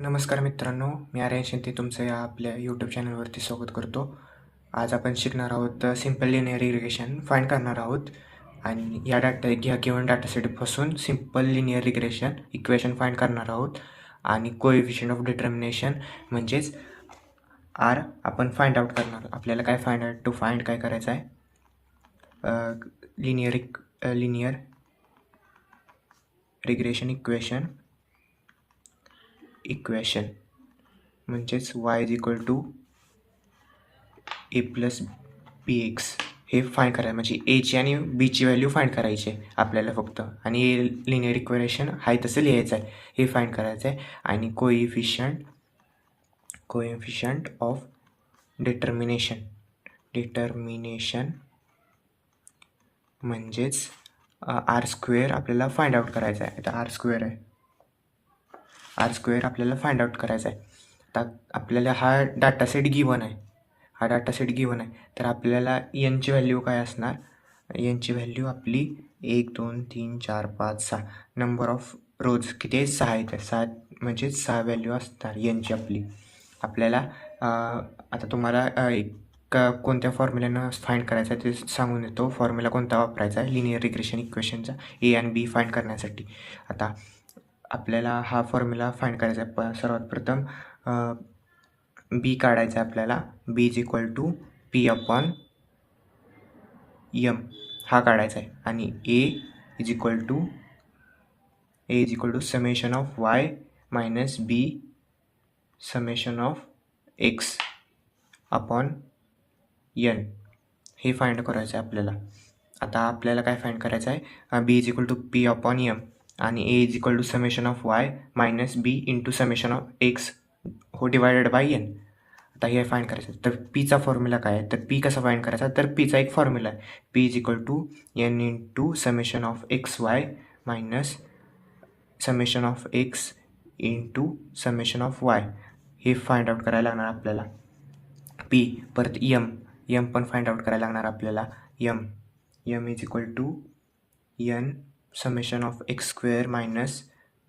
नमस्कार मित्रांनो, मी आर्यन शिंदे तुमचं या आपल्या यूट्यूब चॅनलवरती स्वागत करतो. आज आपण शिकणार आहोत सिंपल लिनियर रिग्रेशन फाइंड करणार आहोत आणि या गिवन डाटा सेटपासून simple linear regression equation find करणार आहोत आणि कोएफिशियंट ऑफ डिटर्मिनेशन म्हणजेच आर आपण फाइंड आउट करणार. आपल्याला काय फाइंड काय करायचं आहे, लिनियर रिग्रेशन इक्वेशन म्हणजेच y is equal to a plus B X हे फाइंड करायचं. म्हणजे एची आणि बीची व्हॅल्यू फाइंड करायची आहे आपल्याला फक्त, आणि ए लिनियर इक्वेशन आहे तसं लिहायचं आहे, हे फाइंड करायचं आहे. आणि कोएफिशियंट ऑफ डिटर्मिनेशन म्हणजेच आर स्क्वेअर आपल्याला फाइंड आउट करायचा आहे. आता आर स्क्वेअर आपल्याला फाइंड आउट करायचा आहे. आता आपल्याला हा डाटासेट गिवन आहे, तर आपल्याला एनची व्हॅल्यू काय असणार, एनची व्हॅल्यू आपली 1 2 3 4 5 6 नंबर ऑफ रोज किती आहे, 6 आहेत. 6 म्हणजे 6 व्हॅल्यू असणार एनची आपली. आपल्याला आता तुम्हाला कोणत्या फॉर्म्युल्यानं फाइंड करायचं आहे ते सांगून देतो. फॉर्म्युला कोणता वापरायचा आहे लिनियर रिग्रेशन इक्वेशनचा ए आणि बी फाइंड करण्यासाठी. आता आपल्याला हा फॉर्म्युला फाइंड करायचा आहे. सर्वात प्रथम बी काढायचा आहे आपल्याला. B is equal to P upon M हा काढायचा आहे. आणि A is equal to summation of Y minus B summation of X upon N हे फाइंड करायचं आहे आपल्याला. आता आपल्याला काय फाइंड करायचं आहे, B is equal to P upon M आणि A is equal to summation of Y minus B into summation of X हो डिवायडेड बाय एन. आता हे फाइंड करायचं. तर पीचा फॉर्म्युला काय आहे, तर पी कसा फाइंड करायचा, तर पीचा एक फॉर्म्युला आहे, P is equal to N into summation of X Y minus summation of X into summation of Y हे फाइंड आउट करायला लागणार आपल्याला. पी परत एम पण फाइंड आउट करायला लागणार आपल्याला. M is equal to N summation of X square minus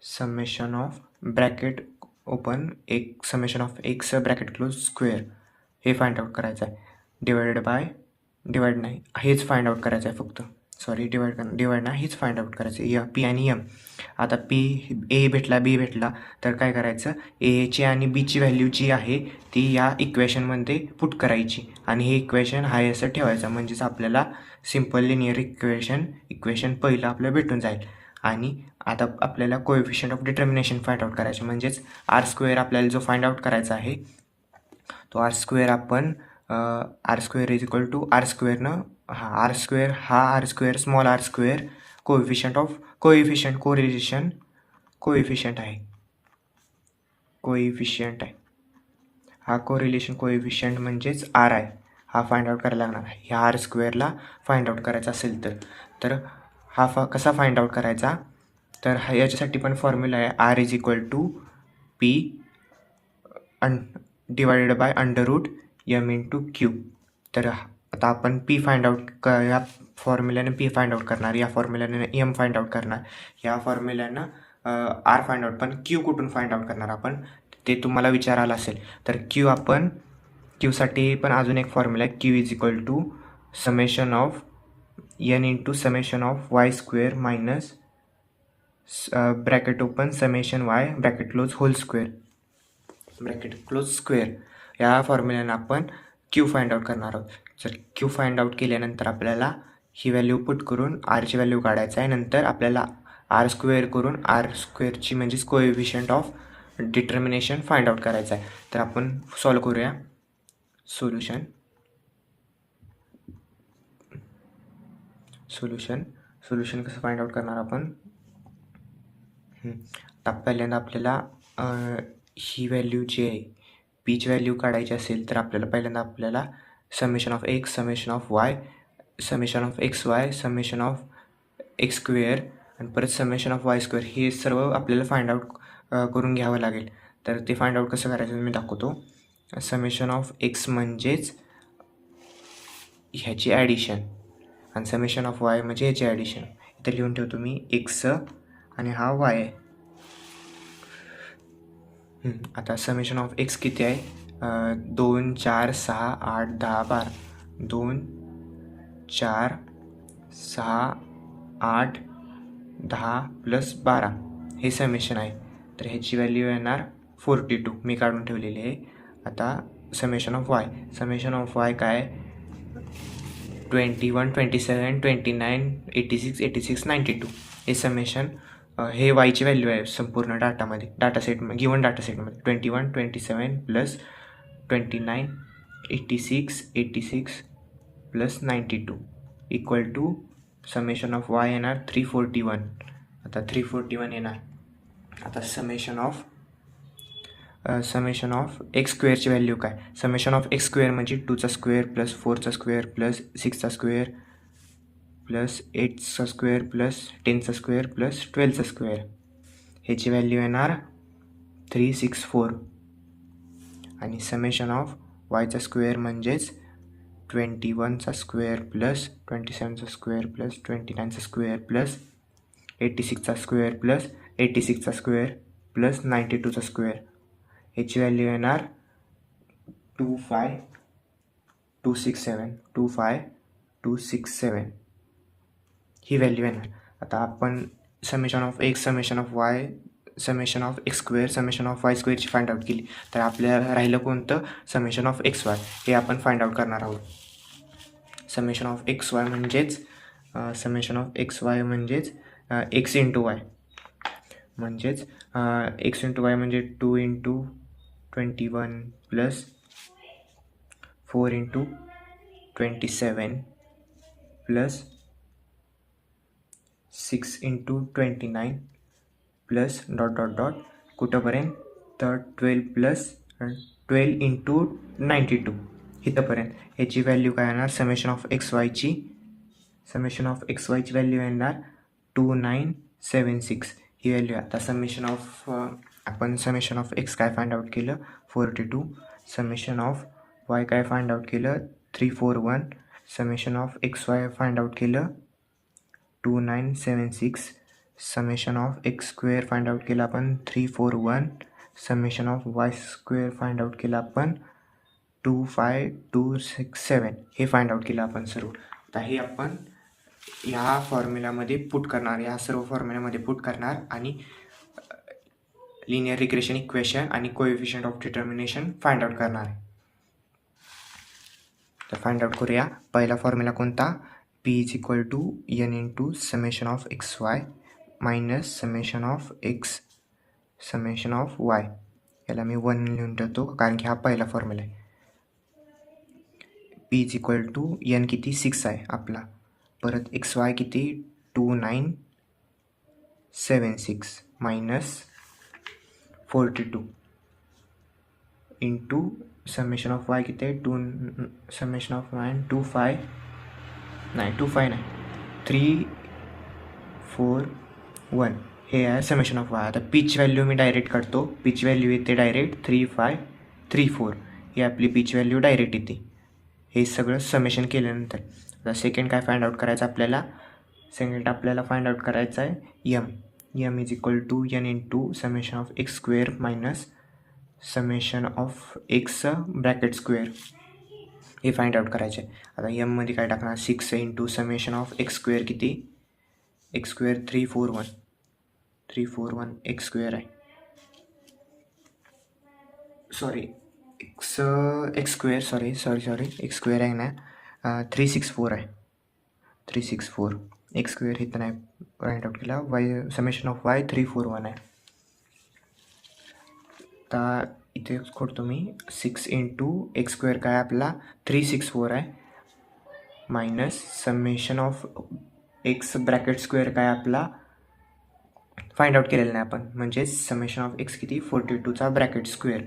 summation of bracket open एक summation of X bracket close square हे फाइंड आउट करायचं आहे. डिवाइड नाही, हेच फाइंड आउट करायचं आहे फक्त. सॉरी, डिवाइड नाही, हेच फाइंड आउट करायचं आहे, पी आणि एम. आता पी ए भेटला, बी भेटला, तर काय करायचं, एची आणि बीची व्हॅल्यू जी आहे ती या इक्वेशनमध्ये पुट करायची आणि हे इक्वेशन हाय असं ठेवायचं. म्हणजेच आपल्याला सिंपल लिनियर इक्वेशन पहिलं आपल्याला भेटून जाईल. आणि आता आपल्याला coefficient of determination find out करायचं. म्हणजेच आर स्क्वेअर आपल्याला जो फाइंड आउट करायचा आहे तो R square is equal to R स्क्वेअरनं R square small R square coefficient आहे. हा कोरिलेशन कोएफिशियंट म्हणजेच आर आहे, हा फाइंड आउट करायला लागणार आहे. ह्या आर स्क्वेअरला फाइंड आउट करायचा असेल तर हा कसा फाइंड आउट करायचा, तर याच्यासाठी पण फॉर्म्युला आहे, R is equal to P divided by under root M into Q. तर आता आपण पी फाइंड आउट या फॉर्म्युल्याने पी फाइंड आउट करणार, या फॉर्म्युल्याने एम फाइंड आउट करणार, या फॉर्म्युल्यानं आर फाइंड आउट. पण क्यू कुठून फाइंड आउट करणार आपण ते तुम्हाला विचारायला असेल. तर क्यूसाठी पण अजून एक फॉर्म्युला आहे, Q is equal to summation of N into summation of Y square minus bracket open summation Y bracket close whole square या फॉर्म्युल्यानं आपण क्यू फाइंड आउट करणार आहोत. जर क्यू फाइंड आउट केल्यानंतर आपल्याला ही व्हॅल्यू पुट करून आरची व्हॅल्यू काढायचं आहे. नंतर आपल्याला आर स्क्वेअर करून आर स्क्वेअरची म्हणजेच coefficient of determination find out करायचं आहे. तर आपण सॉल्व करूया. सोल्युशन कसं फाइंड आउट करणार आपण, आता पहिल्यांदा आपल्याला ही व्हॅल्यू जी आहे पीची व्हॅल्यू काढायची असेल तर आपल्याला summation of X summation of Y summation of X Y summation of X square आणि परत समेशन ऑफ वाय स्क्वेअर हे सर्व आपल्याला फाइंड आउट करून घ्यावं लागेल. तर ते फाइंड आउट कसं करायचं मी दाखवतो. समेशन ऑफ एक्स म्हणजेच ह्याची ॲडिशन आणि समेशन ऑफ वाय म्हणजे ह्याची ॲडिशन. इथं लिहून ठेवतो मी एक्स आणि हा वाय आहे. आता समेशन ऑफ एक्स किती आहे? 2 4 6 8 10 12. 2 4 6 8 10 प्लस 12 हे समेशन आहे. तर ह्याची व्हॅल्यू येणार 42 मी काढून ठेवलेली आहे. आता summation of Y. Summation of Y काय? 21 27 29 86 86 92 हे समेशन हे वायची व्हॅल्यू आहे संपूर्ण डाटामध्ये, गिवन डाटा सेटमध्ये. 21 27 plus 29 86 86 plus 92 equal to summation of Y येणार 341. आता 341 येणार. आता समेशन ऑफ एक्स स्क्वेअरची व्हॅल्यू काय? समेशन ऑफ एक्स स्क्वेअर म्हणजे 2चा स्क्वेअर प्लस 4चा स्क्वेअर प्लस 6चा स्क्वेअर प्लस 8चा स्क्वेअर प्लस 10चा स्क्वेअर प्लस 12चा स्क्वेअर. ह्याची व्हॅल्यू येणार 364. आणि समेशन ऑफ वायचा स्क्वेअर म्हणजेच 21चा स्क्वेअर प्लस 27चा स्क्वेअर प्लस 29चा स्क्वेअर प्लस 86चा स्क्वेअर प्लस 86चा स्क्वेअर प्लस 92चा स्क्वेअर. ह्याची व्हॅल्यू येणार 25267 ही व्हॅल्यू येणार. आता आपण summation of X, summation of Y, summation of X square, summation of Y स्क्वेअरची फाइंड आउट केली. तर आपल्याला राहिलं कोणतं? Summation of X Y. हे आपण फाइंड आउट करणार आहोत. समेशन ऑफ एक्स वाय म्हणजेच एक्स इंटू वाय म्हणजेच एक्स इंटू वाय म्हणजे 2 into 21 plus 4 into 27 plus 6 into 29 plus dot dot dot कुठंपर्यंत? तर 12 इंटू 92 इथंपर्यंत. ह्याची व्हॅल्यू काय येणार? समेशन ऑफ एक्स वायची व्हॅल्यू येणार 2976 ही व्हॅल्यू. आता आपण समेशन ऑफ एक्स काय फाइंड आउट केलं? 42. समेशन ऑफ वाय काय फाइंड आउट केलं? 341. Summation of X Y find out केलं 2976. Summation of X square find out केलं आपण 341. Summation of Y square find out केलं आपण 25267 हे फाइंड आउट केलं आपण सर्व. आता हे आपण ह्या फॉर्म्युल्यामध्ये पुट करणार, ह्या सर्व फॉर्म्युल्यामध्ये पुट करणार आणि लिनियर रिग्रेशन इक्वेशन आणि coefficient of determination find out करणार आहे. तर फाइंड आउट करूया. पहिला फॉर्म्युला कोणता? P is equal to n into summation of X Y minus summation of X summation of Y. याला मी 1 लिहून ठेवतो कारण की हा पहिला फॉर्म्युला आहे. P is equal to n किती? 6 आहे आपला. परत एक्स वाय किती? 2976 minus 42 into summation of Y किती आहे? समेशन ऑफ वाय 341 हे आहे समेशन ऑफ वाय. आता पीच व्हॅल्यू मी डायरेक्ट काढतो. पीच व्हॅल्यू येते डायरेक्ट 3534 ही आपली पीच व्हॅल्यू डायरेक्ट येते. हे सगळं समेशन केल्यानंतर आता सेकंड काय फाइंड आउट करायचं आपल्याला? सेकंड आपल्याला फाइंड आउट करायचं आहे M is equal to n into summation of X square minus summation of X bracket square हे फाइंड आउट करायचे आहे. आता एममध्ये काय टाकणार? 6 into summation of X square किती? एक्स स्क्वेअर 341 एक्स स्क्वेअर आहे. एक्स स्क्वेअर आहे ना 364 आहे. 364 एक्स स्क्वेअर इथं नाही फाइंड आउट केला. वाय समेशन ऑफ वाय 341 आहे. आता इथे खोडतो मी 6 इंटू एक्स स्क्वेअर काय आपला 364 आहे minus summation of X bracket square काय आपला फाइंड आउट केलेलं नाही आपण म्हणजेच समेशन ऑफ एक्स किती 42चा ब्रॅकेट स्क्वेअर.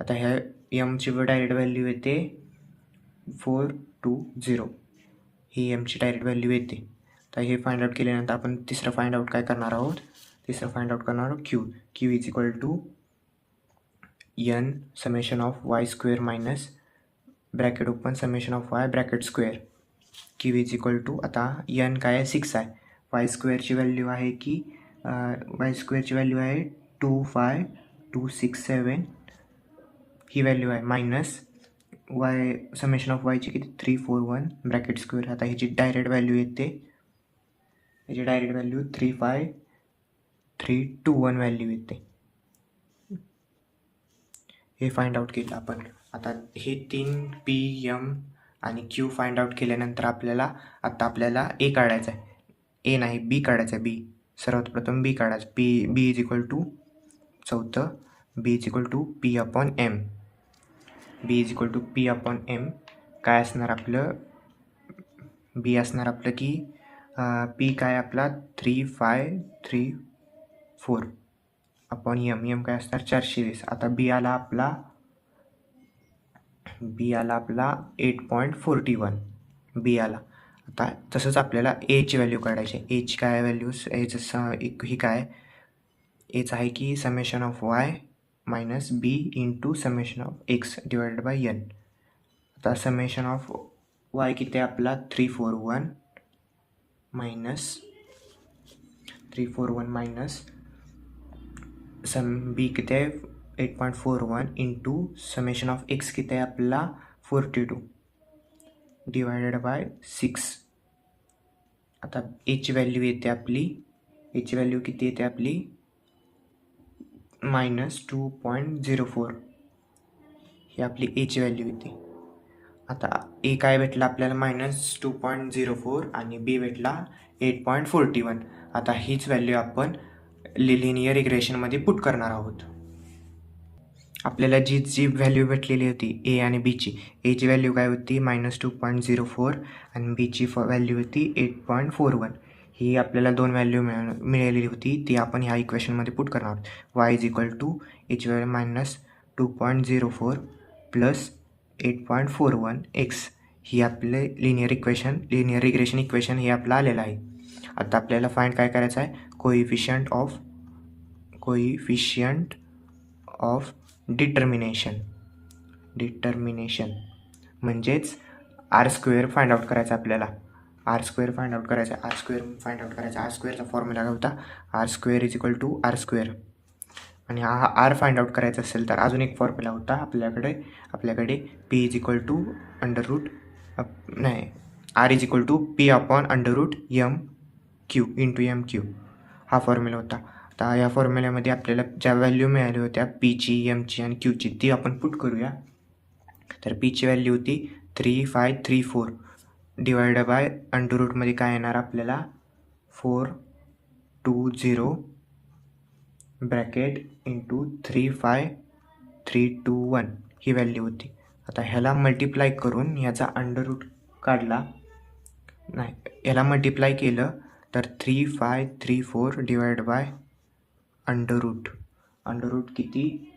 आता ह्या एमची डायरेक्ट व्हॅल्यू येते 420 ही एमची डायरेक्ट व्हॅल्यू येते. तर हे फाइंड आउट केल्यानंतर आपण तिसरं फाइंड आउट काय करणार आहोत? Q is equal to n summation of Y square minus bracket open summation of Y bracket square. Q is equal to आता n काय आहे? 6 आहे. वाय स्क्वेअरची व्हॅल्यू आहे 2524 267 ही व्हॅल्यू आहे, मायनस वाय समेशन ऑफ वायची किती 341 ब्रॅकेट स्क्वेअर. आता ह्याची direct value येते, ह्याची डायरेक्ट व्हॅल्यू 35321 व्हॅल्यू येते. हे फाइंड आउट केलं आपण. आता हे 3 पी एम आणि क्यू फाइंड आउट केल्यानंतर आपल्याला ए काढायचा आहे, ए नाही बी काढायचा आहे. बी सर्वात प्रथम बी काढायचं. बी इज इक्वल टू चौथं B is equal to P upon M. B is equal to P upon M काय असणार आपलं, बी असणार आपलं की पी काय आपला 3534 अपॉन एम काय असणार 420. आता बी आला आपला 8.41 बी आला. आता तसंच आपल्याला एची व्हॅल्यू काढायची आहे. एची काय व्हॅल्यूज एचं ही काय एच आहे की summation of Y minus B into summation of X divided by N. आता समेशन ऑफ वाय किती आहे आपला 341 मायनस बी किती आहे 8.41 इंटू समेशन ऑफ एक्स किती आहे आपला 42 डिवायडेड बाय 6. आता एची व्हॅल्यू येते आपली, एची व्हॅल्यू किती येते आपली -2.04 ही आपली एची व्हॅल्यू येते. आता ए काय भेटला आपल्याला -2.04 आणि बी भेटला 8.41. आता हीच व्हॅल्यू आपण लिनियर इक्वेशनमध्ये पुट करणार आहोत. आपल्याला जी व्हॅल्यू भेटलेली होती ए आणि बीची, एची व्हॅल्यू काय होती -2.04 आणि बीची व्हॅल्यू होती 8.41. ही आपल्याला दोन व्हॅल्यू मिळालेली होती, ती आपण ह्या इक्वेशनमध्ये पुट करणार आहोत. वाय इज इक्वल टू एची व्हॅल्यू -2.04 प्लस 8.41 एक्स ही आपले लिनियर रिग्रेशन इक्वेशन हे आपलं आलेलं आहे. आता आपल्याला फाइंड काय करायचं आहे, कोइफिशियंट ऑफ डिटर्मिनेशन म्हणजेच आर स्क्वेअर फाइंड आउट करायचा आपल्याला. आर स्क्वेअरचा फॉर्म्युला काय होता, R square is equal to R square. आणि हा आर फाइंड आउट करायचा असेल तर अजून एक फॉर्म्युला होता आपल्याकडे P is equal to R is equal to P upon √m Q into M Q हा फॉर्म्युला होता. आता या फॉर्म्युल्यामध्ये आपल्याला ज्या व्हॅल्यू मिळाल्या होत्या पीची, एमची आणि क्यूची ती आपण पुट करूया. तर पीची व्हॅल्यू होती 3534 डिवाइड बाय √मध्ये काय येणार आपल्याला 420 ब्रॅकेट इंटू 35321 ही व्हॅल्यू होती. आता ह्याला मल्टिप्लाय करून ह्याचा √ काढला नाही, ह्याला मल्टिप्लाय केलं तर 3534 डिवाइड बाय √, किती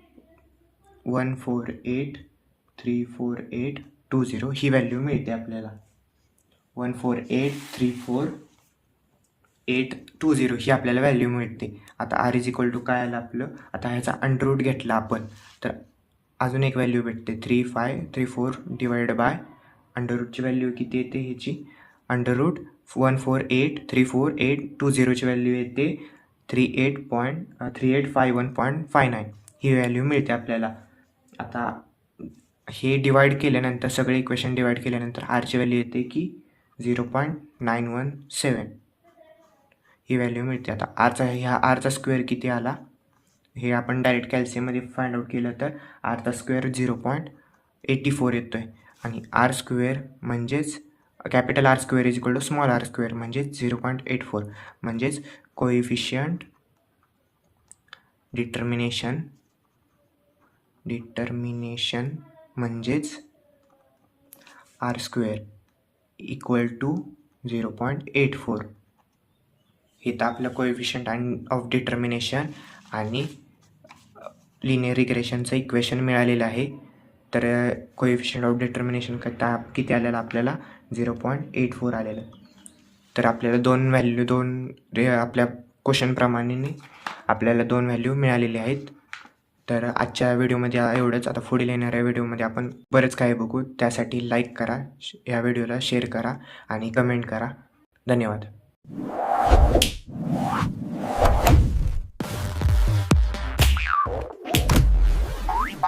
148,348,20 ही व्हॅल्यू मिळते आपल्याला. 148,348,20 ही आपल्याला व्हॅल्यू मिळते. आता आर इज इक्वल टू काय आलं आपलं, आता ह्याचा √ घेतला आपण तर अजून एक व्हॅल्यू भेटते 3534 डिवाइड बाय √ची व्हॅल्यू किती येते ह्याची √148,348,20ची व्हॅल्यू येते 3851.59 ही व्हॅल्यू मिळते आपल्याला. आता हे डिवाइड केल्यानंतर सगळे इक्वेशन डिवाइड केल्यानंतर आरची व्हॅल्यू येते की 0.917 ही व्हॅल्यू मिळते. आता आरचा स्क्वेअर किती आला हे आपण डायरेक्ट कॅल्शियममध्ये फाइंड आउट केलं तर आरचा स्क्वेअर 0.84 येतो आहे. आणि आर स्क्वेअर म्हणजेच capital R square is equal to small R square म्हणजेच 0.84 म्हणजेच कोइफिशियंट डिटर्मिनेशन म्हणजेच आर स्क्वेअर इक्वल टू 0.84. हे तर आपलं कोइफिशियंट ऑफ डिटर्मिनेशन आणि लिनियर रिग्रेशनचं इक्वेशन मिळालेलं आहे. तर कोइफिशियंट ऑफ डिटर्मिनेशन किती आलेलं आपल्याला 0.84 आलेलं. तर आपल्याला आपल्या क्वेश्चनप्रमाणे आपल्याला 2 व्हॅल्यू मिळालेली आहेत. तर आजच्या व्हिडिओमध्ये एवढंच. आता पुढील येणाऱ्या व्हिडिओमध्ये आपण बरंच काही बघू. त्यासाठी लाईक करा, या व्हिडिओला शेअर करा आणि कमेंट करा. धन्यवाद.